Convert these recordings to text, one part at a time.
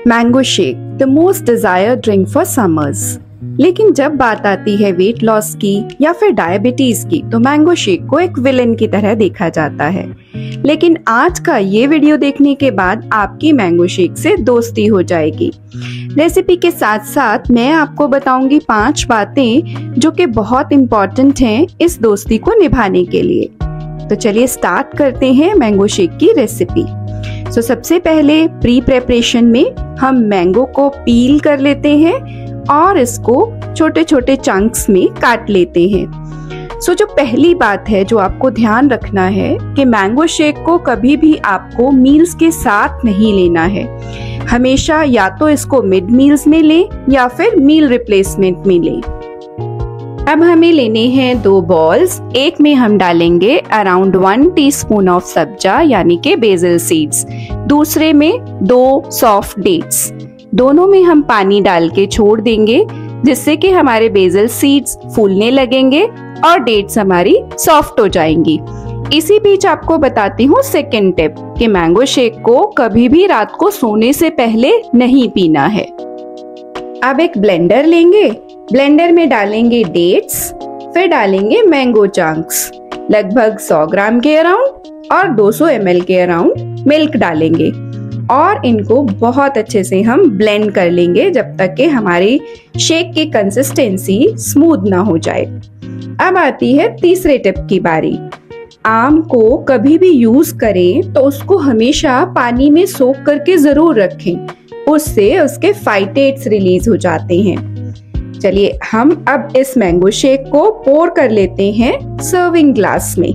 Mango shake the most desired drink for summers. लेकिन जब बात आती है वेट लॉस की या फिर डायबिटीज की तो मैंगो शेक को एक विलेन की तरह देखा जाता है। लेकिन आज का ये वीडियो देखने के बाद आपकी मैंगो शेक से दोस्ती हो जाएगी। रेसिपी के साथ साथ मैं आपको बताऊंगी 5 बातें जो कि बहुत इम्पोर्टेंट हैं इस दोस्ती को निभाने के लिए। तो चलिए स्टार्ट करते हैं मैंगो शेक की रेसिपी। सबसे पहले प्री प्रेपरेशन में हम मैंगो को पील कर लेते हैं और इसको छोटे छोटे चंक्स में काट लेते हैं। जो पहली बात है जो आपको ध्यान रखना है कि मैंगो शेक को कभी भी आपको मील्स के साथ नहीं लेना है। हमेशा या तो इसको मिड मील्स में लें या फिर मील रिप्लेसमेंट में लें। अब हमें लेने हैं 2 बॉल्स। एक में हम डालेंगे अराउंड 1 टीस्पून ऑफ सब्जा यानी के बेसिल सीड्स, दूसरे में 2 सॉफ्ट डेट्स। दोनों में हम पानी डाल के छोड़ देंगे जिससे कि हमारे बेसिल सीड्स फूलने लगेंगे और डेट्स हमारी सॉफ्ट हो जाएंगी। इसी बीच आपको बताती हूँ सेकेंड टिप कि मैंगो शेक को कभी भी रात को सोने से पहले नहीं पीना है। अब एक ब्लेंडर लेंगे, ब्लेंडर में डालेंगे डेट्स, फिर डालेंगे मैंगो चंक्स, लगभग 100 ग्राम के अराउंड और 200 ml के अराउंड मिल्क डालेंगे और इनको बहुत अच्छे से हम ब्लेंड कर लेंगे जब तक कि हमारी शेक की कंसिस्टेंसी स्मूथ ना हो जाए। अब आती है तीसरे टिप की बारी। आम को कभी भी यूज करें तो उसको हमेशा पानी में सोक करके जरूर रखें, उससे उसके फाइटेट्स रिलीज हो जाते हैं। चलिए हम अब इस मैंगो शेक को पोर कर लेते हैं सर्विंग ग्लास में।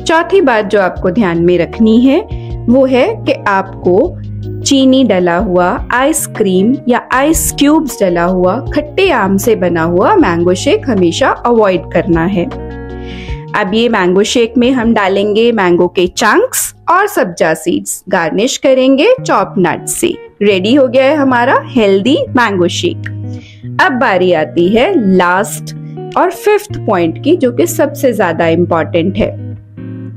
चौथी बात जो आपको ध्यान में रखनी है वो है कि आपको चीनी डला हुआ आइसक्रीम या आइस क्यूब्स डला हुआ खट्टे आम से बना हुआ मैंगो शेक हमेशा अवॉइड करना है। अब ये मैंगो शेक में हम डालेंगे मैंगो के चंक्स और सब्जा सीड्स, गार्निश करेंगे चॉप नट्स से। रेडी हो गया है हमारा हेल्दी मैंगो शेक। अब बारी आती है लास्ट और 5th पॉइंट की जो कि सबसे ज्यादा इम्पोर्टेंट है।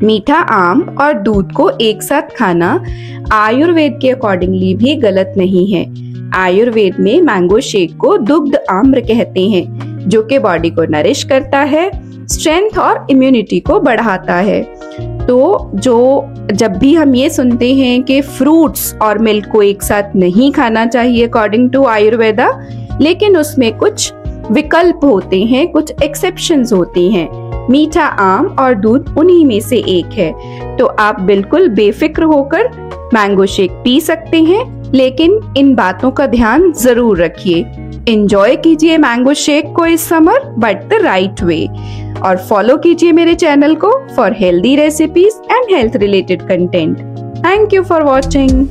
मीठा आम और दूध को एक साथ खाना आयुर्वेद के अकॉर्डिंगली भी गलत नहीं है। आयुर्वेद में मैंगो शेक को दुग्ध आम्र कहते हैं जो कि बॉडी को नरिश करता है, स्ट्रेंथ और इम्यूनिटी को बढ़ाता है। तो जब भी हम ये सुनते हैं कि फ्रूट्स और मिल्क को एक साथ नहीं खाना चाहिए अकॉर्डिंग टू आयुर्वेदा, लेकिन उसमें कुछ विकल्प होते हैं, कुछ एक्सेप्शंस होती हैं। मीठा आम और दूध उन्हीं में से एक है। तो आप बिल्कुल बेफिक्र होकर मैंगो शेक पी सकते हैं, लेकिन इन बातों का ध्यान जरूर रखिए। एंजॉय कीजिए मैंगो शेक को इस summer but the right way, और फॉलो कीजिए मेरे चैनल को for healthy recipes and health related content. Thank you for watching.